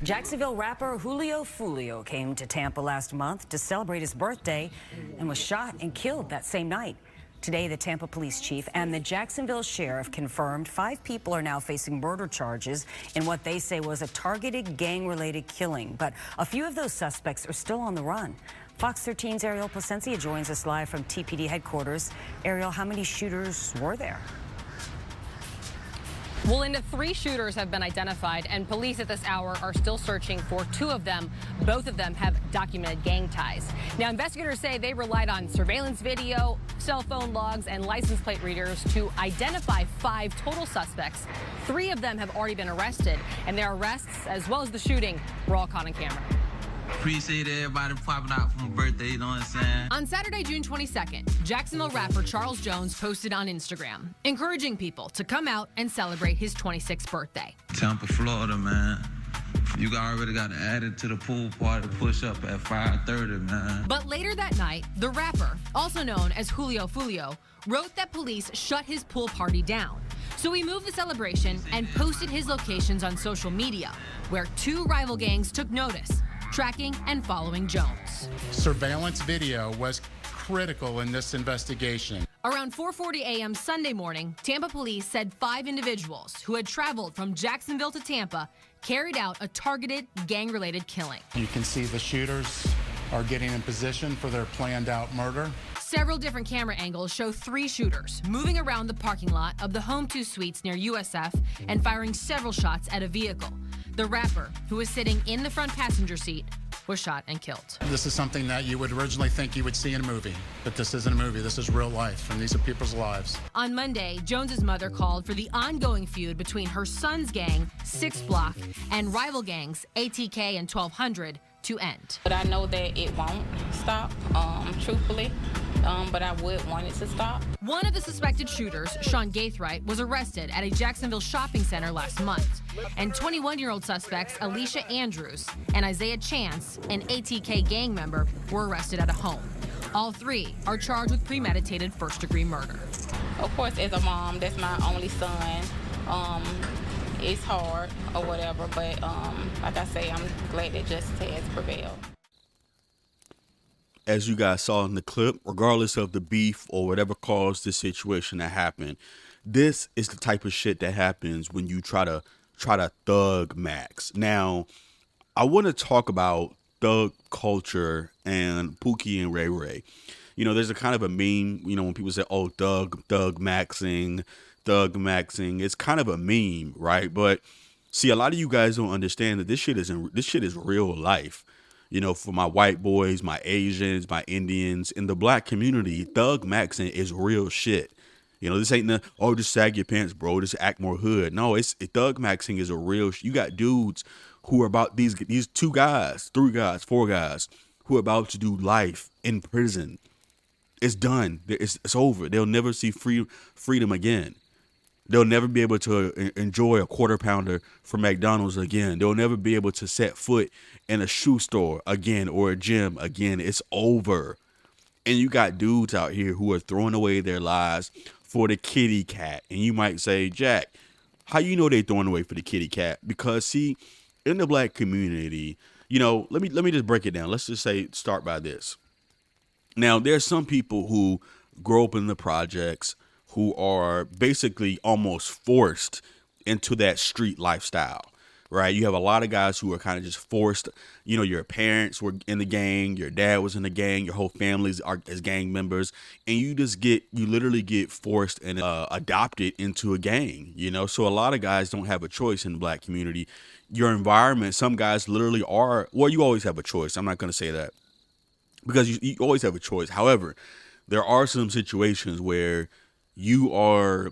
Jacksonville rapper Julio Fulio came to Tampa last month to celebrate his birthday and was shot and killed that same night. Today, the Tampa police chief and the Jacksonville sheriff confirmed 5 people are now facing murder charges in what they say was a targeted gang-related killing. But a few of those suspects are still on the run. Fox 13's Ariel Placencia joins us live from TPD headquarters. Ariel, how many shooters were there? Well, Linda, 3 shooters have been identified, and police at this hour are still searching for 2 of them. Both of them have documented gang ties. Now, investigators say they relied on surveillance video, cell phone logs, and license plate readers to identify 5 total suspects. 3 of them have already been arrested, and their arrests, as well as the shooting, were all caught on camera. Appreciate everybody popping out for my birthday, you know what I'm saying? On Saturday, June 22nd, Jacksonville rapper Charles Jones posted on Instagram, encouraging people to come out and celebrate his 26th birthday. Tampa, Florida, man. You already got added to the pool party push up at 5:30, man. But later that night, the rapper, also known as Julio Fulio, wrote that police shut his pool party down. So he moved the celebration and posted his locations on social media, where 2 rival gangs took notice, tracking and following Jones. Surveillance video was critical in this investigation. Around 4:40 a.m. Sunday morning, Tampa police said 5 individuals who had traveled from Jacksonville to Tampa carried out a targeted gang-related killing. You can see the shooters are getting in position for their planned out murder. Several different camera angles show 3 shooters moving around the parking lot of the Home 2 Suites near USF and firing several shots at a vehicle. The rapper, who was sitting in the front passenger seat, was shot and killed. This is something that you would originally think you would see in a movie, but this isn't a movie. This is real life, and these are people's lives. On Monday, Jones's mother called for the ongoing feud between her son's gang, 6 Block, and rival gangs, ATK and 1200, to end. But I know that it won't stop, truthfully, but I would want it to stop. One of the suspected shooters, Sean Gaithright, was arrested at a Jacksonville shopping center last month. And 21-year-old suspects Alicia Andrews and Isaiah Chance, an ATK gang member, were arrested at a home. All 3 are charged with premeditated first-degree murder. Of course, as a mom, that's my only son. It's hard or whatever, but like I say, I'm glad that justice has prevailed. As you guys saw in the clip, regardless of the beef or whatever caused the situation to happen, this is the type of shit that happens when you try to thug max. Now, I want to talk about thug culture and Pookie and Ray Ray. You know, there's a kind of a meme, you know, when people say, oh, thug maxing. It's kind of a meme, right? But see, a lot of you guys don't understand that this shit is real life. You know, for my white boys, my Asians, my Indians, in the black community, thug maxing is real shit. You know, this ain't just sag your pants, bro. Just act more hood. No, thug maxing is a real you got dudes who are about these 2 guys, 3 guys, 4 guys who are about to do life in prison. It's done. It's over. They'll never see freedom again. They'll never be able to enjoy a quarter pounder from McDonald's again. They'll never be able to set foot in a shoe store again or a gym again. It's over. And you got dudes out here who are throwing away their lives for the kitty cat. And you might say, Jack, how you know they throwing away for the kitty cat? Because see, in the black community, you know, let me just break it down. Let's just say start by this. Now, there's some people who grow up in the projects who are basically almost forced into that street lifestyle, right? You have a lot of guys who are kind of just forced. You know, your parents were in the gang, your dad was in the gang, your whole families are as gang members, and you literally get forced and adopted into a gang, you know? So a lot of guys don't have a choice in the black community. Your environment, some guys literally are, well, you always have a choice. I'm not going to say that because you always have a choice. However, there are some situations where you are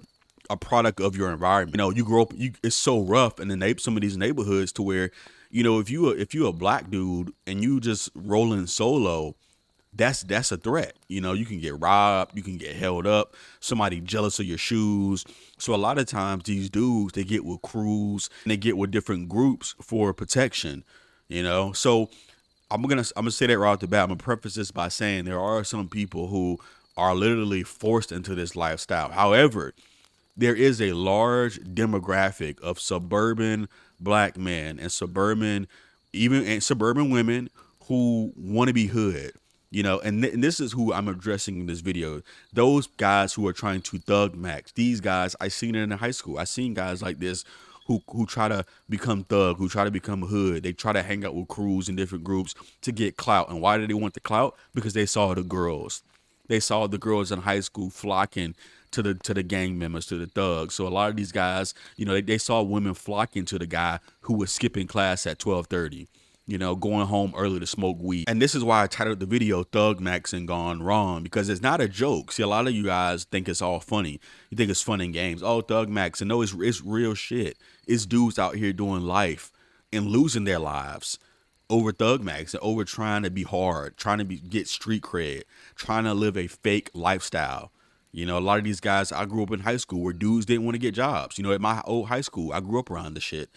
a product of your environment. You know, you grow up, it's so rough in some of these neighborhoods to where, you know, if you a black dude and you just rolling solo, that's a threat. You know, you can get robbed, you can get held up, somebody jealous of your shoes. So a lot of times these dudes, they get with crews and they get with different groups for protection, you know? So I'm gonna say that right off the bat. I'm gonna preface this by saying there are some people who are literally forced into this lifestyle. However, there is a large demographic of suburban black men and suburban, even and suburban women who want to be hood, you know, and this is who I'm addressing in this video. Those guys who are trying to thug max. These guys, I seen it in high school. I seen guys like this who try to become thug, who try to become hood. They try to hang out with crews and different groups to get clout. And why do they want the clout? Because they saw the girls. They saw the girls in high school flocking to the gang members, to the thugs. So a lot of these guys, you know, they saw women flocking to the guy who was skipping class at 12:30, you know, going home early to smoke weed. And this is why I titled the video Thug Maxing Gone Wrong, because it's not a joke. See, a lot of you guys think it's all funny. You think it's fun and games. Oh, Thug Maxing. No, it's real shit. It's dudes out here doing life and losing their lives over Thug Max and over trying to be hard, trying to get street cred, trying to live a fake lifestyle. You know, a lot of these guys, I grew up in high school where dudes didn't want to get jobs. You know, at my old high school, I grew up around the shit.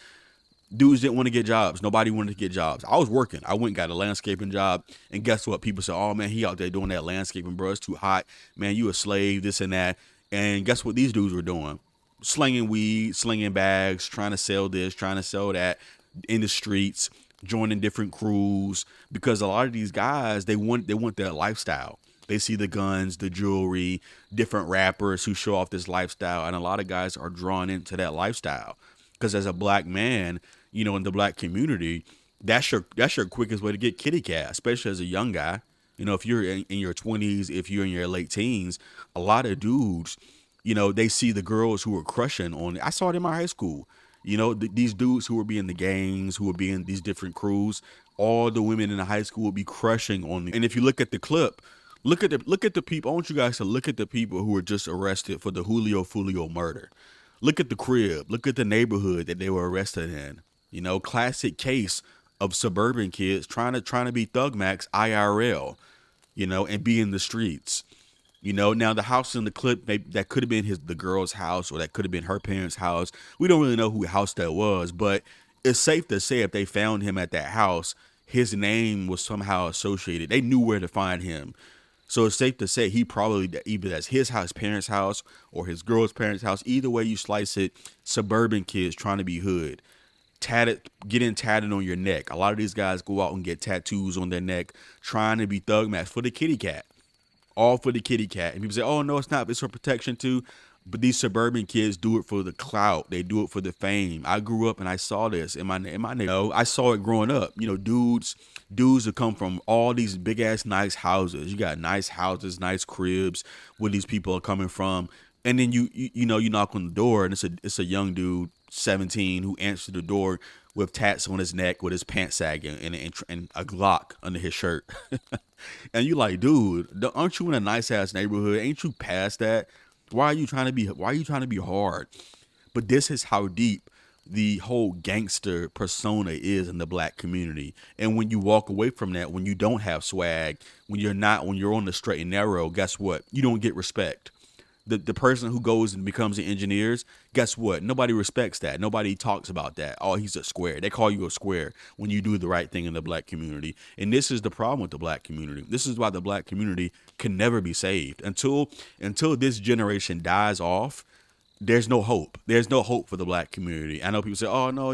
Dudes didn't want to get jobs. Nobody wanted to get jobs. I was working. I went and got a landscaping job. And guess what? People said, oh, man, he out there doing that landscaping, bro. It's too hot. Man, you a slave, this and that. And guess what these dudes were doing? Slinging weed, slinging bags, trying to sell this, trying to sell that in the streets, joining different crews. Because a lot of these guys, they want that lifestyle. They see the guns, the jewelry, different rappers who show off this lifestyle. And a lot of guys are drawn into that lifestyle. Because as a black man, you know, in the black community, that's your quickest way to get kitty cat, especially as a young guy. You know, if you're in your 20s, if you're in your late teens, a lot of dudes, you know, they see the girls who are crushing on it. I saw it in my high school. You know, these dudes who would be in the gangs, who would be in these different crews, all the women in the high school would be crushing on them. And if you look at the clip, look at the people. I want you guys to look at the people who were just arrested for the Julio Fulio murder. Look at the crib. Look at the neighborhood that they were arrested in. You know, classic case of suburban kids trying to be Thug Max IRL, you know, and be in the streets. You know, now the house in the clip, that could have been the girl's house, or that could have been her parents' house. We don't really know whose house that was, but it's safe to say if they found him at that house, his name was somehow associated. They knew where to find him. So it's safe to say he probably, either that's his house, parents' house, or his girl's parents' house. Either way you slice it, suburban kids trying to be hood. Getting tatted on your neck. A lot of these guys go out and get tattoos on their neck trying to be Thug Max for the kitty cat. All for the kitty cat. And people say, oh, no, it's not. It's for protection too. But these suburban kids do it for the clout. They do it for the fame. I grew up and I saw this in my neighborhood. You know, I saw it growing up. You know, dudes that come from all these big ass nice houses. You got nice houses, nice cribs where these people are coming from. And then you know, you knock on the door and it's a young dude, 17, who answered the door with tats on his neck, with his pants sagging, and a Glock under his shirt. And you like, dude, aren't you in a nice ass neighborhood? Ain't you past that? Why are you trying to be hard? But this is how deep the whole gangster persona is in the black community. And when you walk away from that, when you don't have swag, when you're on the straight and narrow, guess what? You don't get respect. The person who goes and becomes an engineer, guess what? Nobody respects that. Nobody talks about that. Oh, he's a square. They call you a square when you do the right thing in the black community. And this is the problem with the black community. This is why the black community can never be saved. Until this generation dies off, there's no hope. There's no hope for the black community. I know people say, oh, no,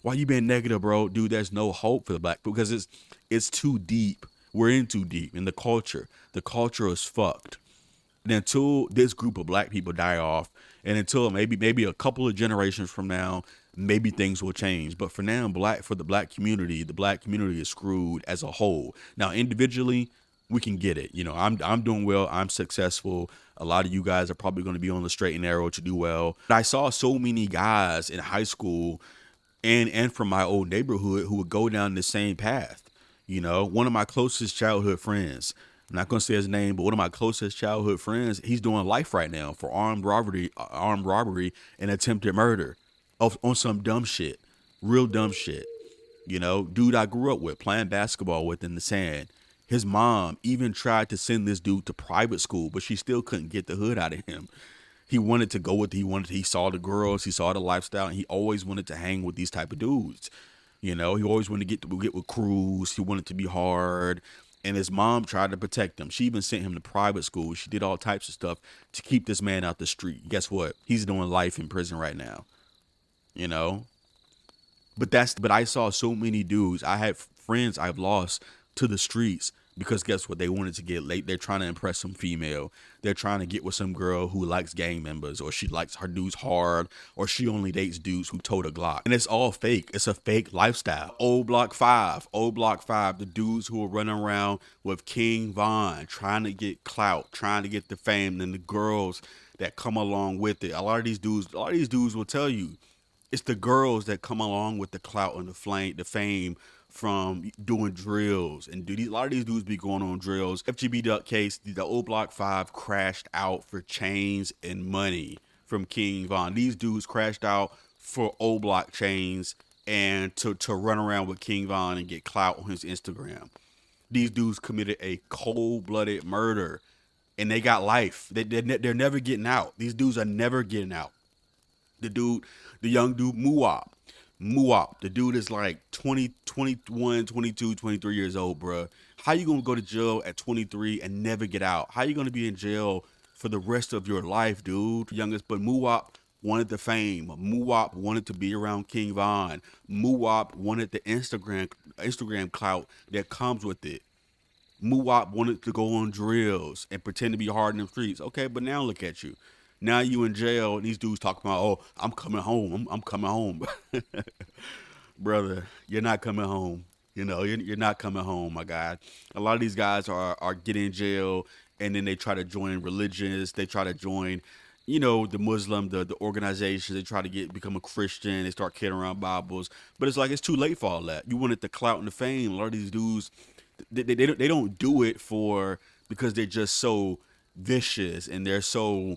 why you being negative, bro? Dude, there's no hope for the black, because it's too deep. We're in too deep in the culture. The culture is fucked. And until this group of black people die off, and until maybe a couple of generations from now, maybe things will change. But for now, for the black community is screwed as a whole. Now, individually, we can get it. You know, I'm doing well. I'm successful. A lot of you guys are probably going to be on the straight and narrow to do well. But I saw so many guys in high school and from my old neighborhood who would go down the same path. You know, one of my closest childhood friends, I'm not going to say his name, but one of my closest childhood friends, he's doing life right now for armed robbery and attempted murder on some dumb shit, real dumb shit. You know, dude I grew up with, playing basketball with in the sand. His mom even tried to send this dude to private school, but she still couldn't get the hood out of him. He wanted to go with, he saw the girls, he saw the lifestyle, and he always wanted to hang with these type of dudes. You know, he always wanted to get with crews. He wanted to be hard. And his mom tried to protect him. She even sent him to private school. She did all types of stuff to keep this man out the street. Guess what? He's doing life in prison right now. You know? But I saw so many dudes. I had friends I've lost to the streets because guess what? They wanted to get late. They're trying to impress some female. They're trying to get with some girl who likes gang members, or she likes her dudes hard, or she only dates dudes who tote a Glock. And it's all fake. It's a fake lifestyle. Old Block 5, the dudes who are running around with King Von, trying to get clout, trying to get the fame, and the girls that come along with it. A lot of these dudes will tell you it's the girls that come along with the clout and the fame from doing drills. And a lot of these dudes be going on drills. FGB Duck case, the Old Block 5 crashed out for chains and money from King Von. These dudes crashed out for Old Block chains and to run around with King Von and get clout on his Instagram. These dudes committed a cold-blooded murder and they got life. They're never getting out. These dudes are never getting out. The young dude, Muwap, the dude is like 20, 21, 22, 23 years old, bruh. How you gonna go to jail at 23 and never get out? How you gonna be in jail for the rest of your life, dude? Youngest, but Muwap wanted the fame. Muwap wanted to be around King Von. Muwap wanted the Instagram clout that comes with it. Muwap wanted to go on drills and pretend to be hard in the streets. Okay, but now look at you. Now you in jail, and these dudes talking about, oh, I'm coming home. I'm coming home. Brother, you're not coming home. You know, you're not coming home, my guy. A lot of these guys are getting in jail, and then they try to join religions. They try to join, the Muslim, the organizations. They try to become a Christian. They start carrying around Bibles. But it's like it's too late for all that. You wanted the clout and the fame. A lot of these dudes, they don't do it because they're just so vicious and they're so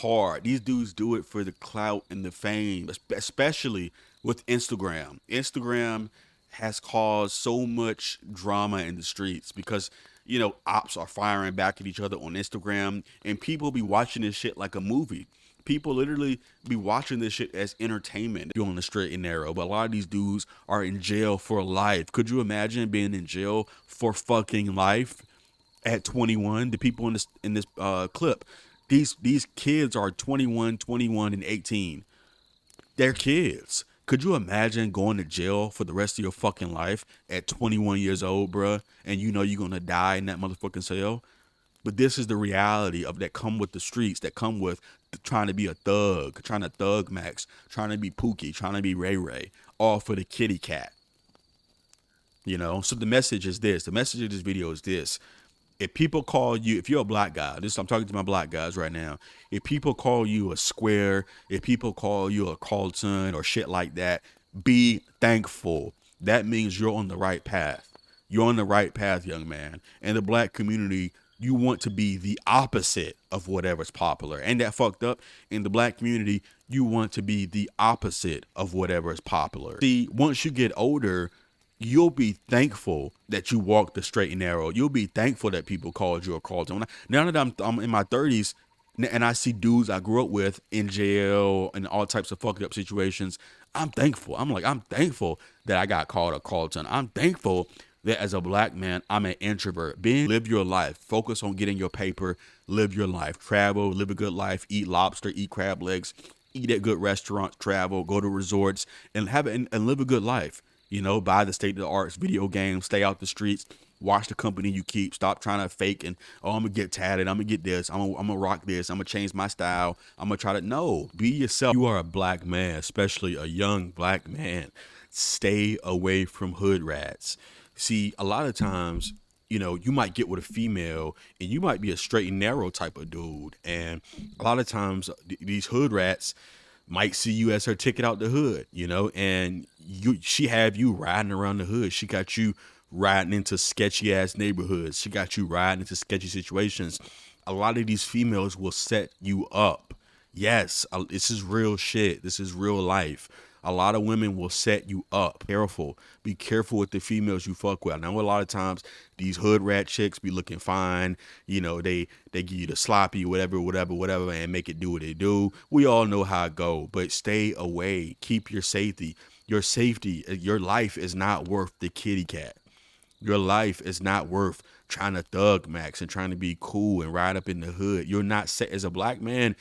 hard. These dudes do it for the clout and the fame, especially with Instagram. Instagram has caused so much drama in the streets because, ops are firing back at each other on Instagram and people be watching this shit like a movie. People literally be watching this shit as entertainment. You're on the straight and narrow, but a lot of these dudes are in jail for life. Could you imagine being in jail for fucking life at 21? The people in this clip, these kids are 21, and 18. They're kids. Could you imagine going to jail for the rest of your fucking life at 21 years old, bruh, and you're going to die in that motherfucking cell? But this is the reality of that come with the streets, that come with trying to be a thug, trying to thug max, trying to be Pookie, trying to be Ray Ray, all for the kitty cat. So the message is this. The message of this video is this. If people call you, if you're a black guy, I'm talking to my black guys right now. If people call you a square, if people call you a Carlton or shit like that, be thankful. That means you're on the right path. You're on the right path, young man. And the black community, you want to be the opposite of whatever's popular. And that fucked up. In the black community, you want to be the opposite of whatever is popular. See, once you get older, you'll be thankful that you walked the straight and narrow. You'll be thankful that people called you a Carlton. Now that I'm in my 30s and I see dudes I grew up with in jail and all types of fucked up situations, I'm thankful. I'm thankful that I got called a Carlton. I'm thankful that as a black man, I'm an introvert. Live your life. Focus on getting your paper. Live your life. Travel. Live a good life. Eat lobster. Eat crab legs. Eat at good restaurants. Travel. Go to resorts and live a good life. Buy the state-of-the-art video games, stay out the streets, watch the company you keep, stop trying to fake and, I'm going to get tatted, I'm going to get this, I'm going to rock this, I'm going to change my style, I'm going to try to, no, be yourself. You are a black man, especially a young black man. Stay away from hood rats. See, a lot of times, you might get with a female and you might be a straight and narrow type of dude. And a lot of times these hood rats might see you as her ticket out the hood, and she have you riding around the hood. She got you riding into sketchy ass neighborhoods. She got you riding into sketchy situations. A lot of these females will set you up. Yes, this is real shit. This is real life. A lot of women will set you up. Careful. Be careful with the females you fuck with. I know a lot of times these hood rat chicks be looking fine. They give you the sloppy, whatever, and make it do what they do. We all know how it go, but stay away. Keep your safety. Your life is not worth the kitty cat. Your life is not worth trying to thug max and trying to be cool and ride up in the hood. You're not set as a black man.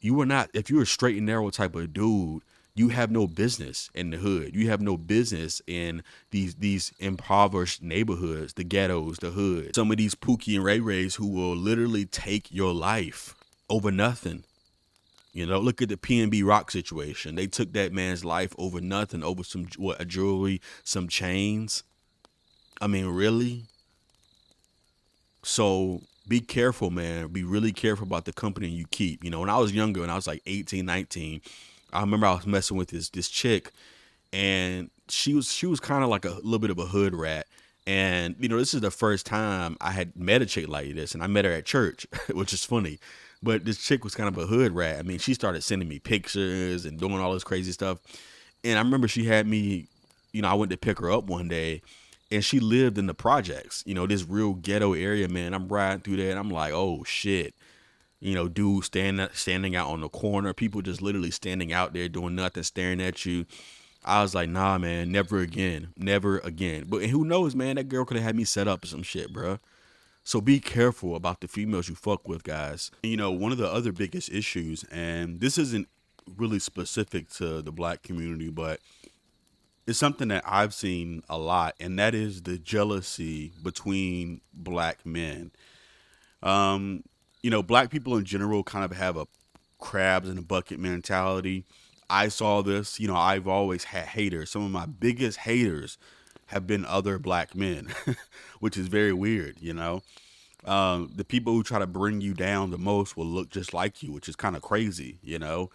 You are not, if you're a straight and narrow type of dude, You have no business in the hood. You have no business in these impoverished neighborhoods, the ghettos, the hood. Some of these Pookie and Ray Rays who will literally take your life over nothing. You know, look at the PNB Rock situation. They took that man's life over nothing, over some a jewelry, some chains. I mean, really? So be careful, man. Be really careful about the company you keep. You know, when I was younger, when I was like 18, 19, I remember I was messing with this chick, and she was kind of like a little bit of a hood rat. And, you know, this is the first time I had met a chick like this, and I met her at church, which is funny. But this chick was kind of a hood rat. I mean, she started sending me pictures and doing all this crazy stuff. And I remember she had me, you know, I went to pick her up one day, and she lived in the projects, you know, this real ghetto area, man. I'm riding through there, and I'm like, oh, shit. You know, dudes standing out on the corner, people just literally standing out there doing nothing, staring at you. I was like, nah, man, never again, never again. But who knows, man, that girl could have had me set up some shit, bro. So be careful about the females you fuck with, guys. You know, one of the other biggest issues, and this isn't really specific to the black community, but it's something that I've seen a lot, and that is the jealousy between black men. You know, black people in general kind of have a crabs in a bucket mentality. I saw this, you know, I've always had haters. Some of my biggest haters have been other black men, which is very weird, you know. The people who try to bring you down the most will look just like you, which is kind of crazy, you know.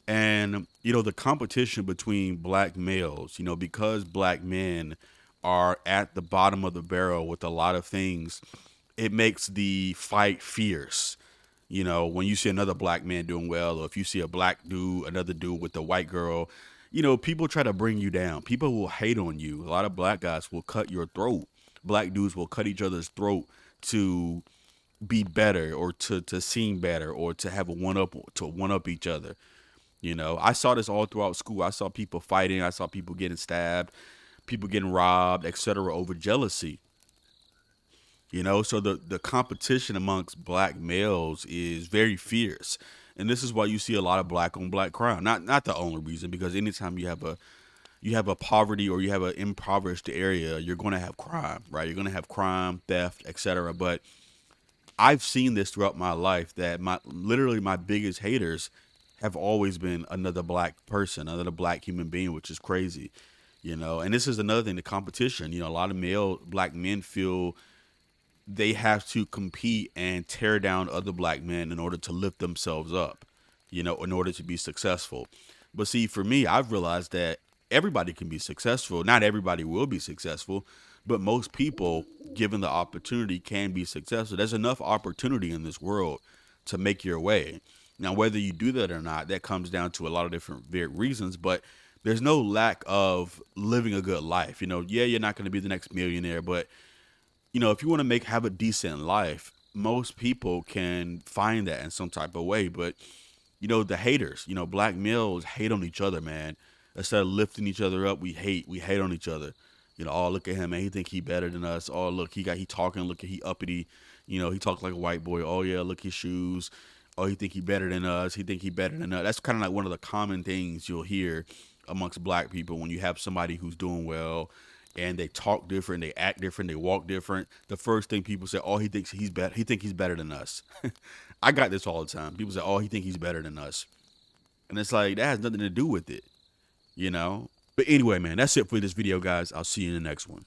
And, you know, the competition between black males, you know, because black men are at the bottom of the barrel with a lot of things, it makes the fight fierce. You know, when you see another black man doing well, or if you see a black dude, another dude with a white girl, you know, people try to bring you down. People will hate on you. A lot of black guys will cut your throat. Black dudes will cut each other's throat to be better, or to seem better, or to have a one up each other. You know, I saw this all throughout school. I saw people fighting. I saw people getting stabbed, people getting robbed, etc. over jealousy. You know, so the competition amongst black males is very fierce. And this is why you see a lot of black on black crime. Not the only reason, because anytime you have a poverty, or you have an impoverished area, you're going to have crime, right? You're going to have crime, theft, etc. But I've seen this throughout my life, that literally my biggest haters have always been another black person, another black human being, which is crazy, you know. And this is another thing, the competition. You know, a lot of black men feel they have to compete and tear down other black men in order to lift themselves up, you know, in order to be successful. But see, for me, I've realized that everybody can be successful. Not everybody will be successful, but most people, given the opportunity, can be successful. There's enough opportunity in this world to make your way. Now, whether you do that or not, that comes down to a lot of different reasons, but there's no lack of living a good life. You know, yeah, you're not going to be the next millionaire, but you know, if you want to have a decent life, most people can find that in some type of way. But, you know, the haters, you know, black males hate on each other, man. Instead of lifting each other up, we hate on each other. You know, oh, look at him, man. He think he better than us. Oh, look, he talking. Look at he uppity. You know, he talks like a white boy. Oh, yeah, look his shoes. Oh, he think he better than us. He think he better than us. That's kind of like one of the common things you'll hear amongst black people when you have somebody who's doing well, and they talk different, they act different, they walk different. The first thing people say, oh, he thinks he's better. He think he's better than us. I got this all the time. People say, oh, he think he's better than us. And it's like, that has nothing to do with it, you know? But anyway, man, that's it for this video, guys. I'll see you in the next one.